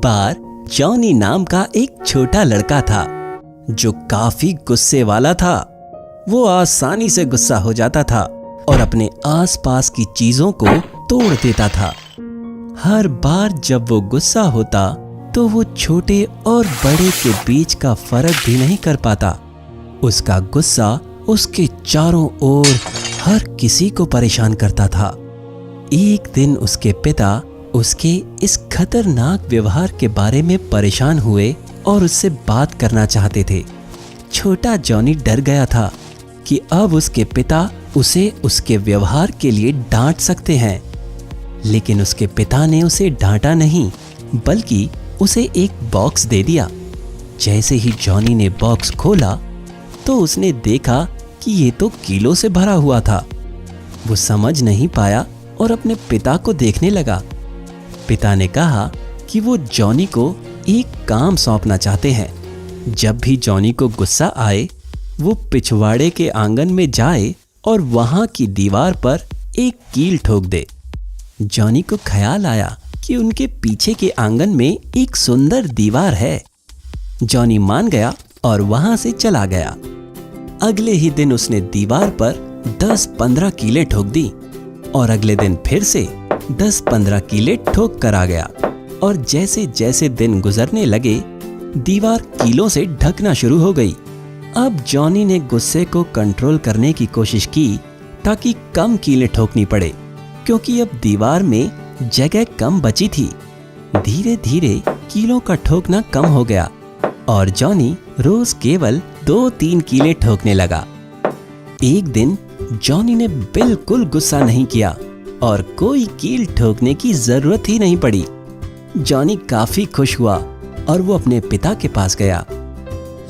बार Johnny नाम का एक छोटा लड़का था जो काफी गुस्से वाला था। वो आसानी से गुस्सा हो जाता था और अपने आसपास की चीजों को तोड़ देता था। हर बार जब वो गुस्सा होता तो वो छोटे और बड़े के बीच का फर्क भी नहीं कर पाता। उसका गुस्सा उसके चारों ओर हर किसी को परेशान करता था। एक दिन उसके पिता उसके इस खतरनाक व्यवहार के बारे में परेशान हुए और उससे बात करना चाहते थे। छोटा जॉनी डर गया था कि अब उसके पिता उसे उसके व्यवहार के लिए डांट सकते हैं, लेकिन उसके पिता ने उसे डांटा नहीं बल्कि उसे एक बॉक्स दे दिया। जैसे ही जॉनी ने बॉक्स खोला तो उसने देखा कि ये तो कीलों से भरा हुआ था। वो समझ नहीं पाया और अपने पिता को देखने लगा। पिता ने कहा कि वो जॉनी को एक काम सौंपना चाहते हैं। जब भी जॉनी को गुस्सा आए वो पिछवाड़े के आंगन में जाए और वहां की दीवार पर एक कील ठोक दे। जॉनी को ख्याल आया कि उनके पीछे के आंगन में एक सुंदर दीवार है। जॉनी मान गया और वहां से चला गया। अगले ही दिन उसने दीवार पर 10-15 कीलें ठोक दी और अगले दिन फिर से 10-15 कीलें ठोक कर आ गया। और जैसे जैसे दिन गुजरने लगे दीवार कीलों से ढकना शुरू हो गई। अब जॉनी ने गुस्से को कंट्रोल करने की कोशिश की ताकि कम कीलें ठोकनी पड़े, क्योंकि अब दीवार में जगह कम बची थी। धीरे धीरे कीलों का ठोकना कम हो गया और जॉनी रोज केवल 2-3 कीलें ठोकने लगा। एक दिन जॉनी ने बिल्कुल गुस्सा नहीं किया और कोई कील ठोकने की जरूरत ही नहीं पड़ी। जॉनी काफी खुश हुआ और वो अपने पिता के पास गया,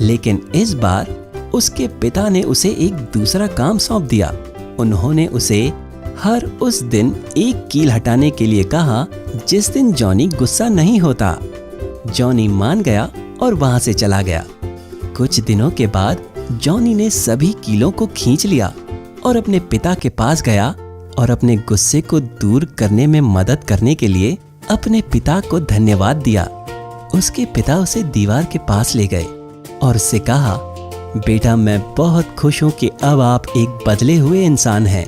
लेकिन इस बार उसके पिता ने उसे एक दूसरा काम सौंप दिया। उन्होंने उसे हर उस दिन एक कील हटाने के लिए कहा जिस दिन जॉनी गुस्सा नहीं होता। जॉनी मान गया और वहां से चला गया। कुछ दिनों के बाद जॉनी ने सभी कीलों को खींच लिया और अपने पिता के पास गया और अपने गुस्से को दूर करने में मदद करने के लिए अपने पिता को धन्यवाद दिया। उसके पिता उसे दीवार के पास ले गए और उससे कहा, बेटा मैं बहुत खुश हूं कि अब आप एक बदले हुए इंसान हैं,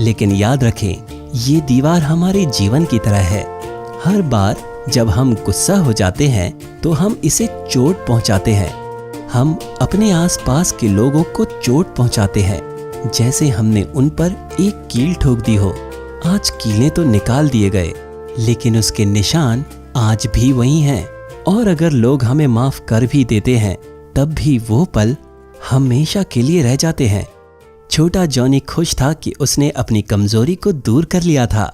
लेकिन याद रखें ये दीवार हमारे जीवन की तरह है। हर बार जब हम गुस्सा हो जाते हैं तो हम इसे चोट पहुंचाते हैं। हम अपने आसपास के लोगों को चोट पहुंचाते हैं, जैसे हमने उन पर एक कील ठोक दी हो। आज कीलें तो निकाल दिए गए, लेकिन उसके निशान आज भी वही हैं। और अगर लोग हमें माफ कर भी देते हैं तब भी वो पल हमेशा के लिए रह जाते हैं। छोटा जॉनी खुश था कि उसने अपनी कमजोरी को दूर कर लिया था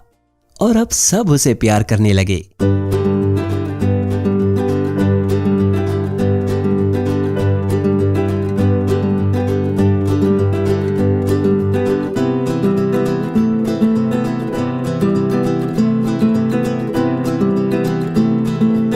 और अब सब उसे प्यार करने लगे।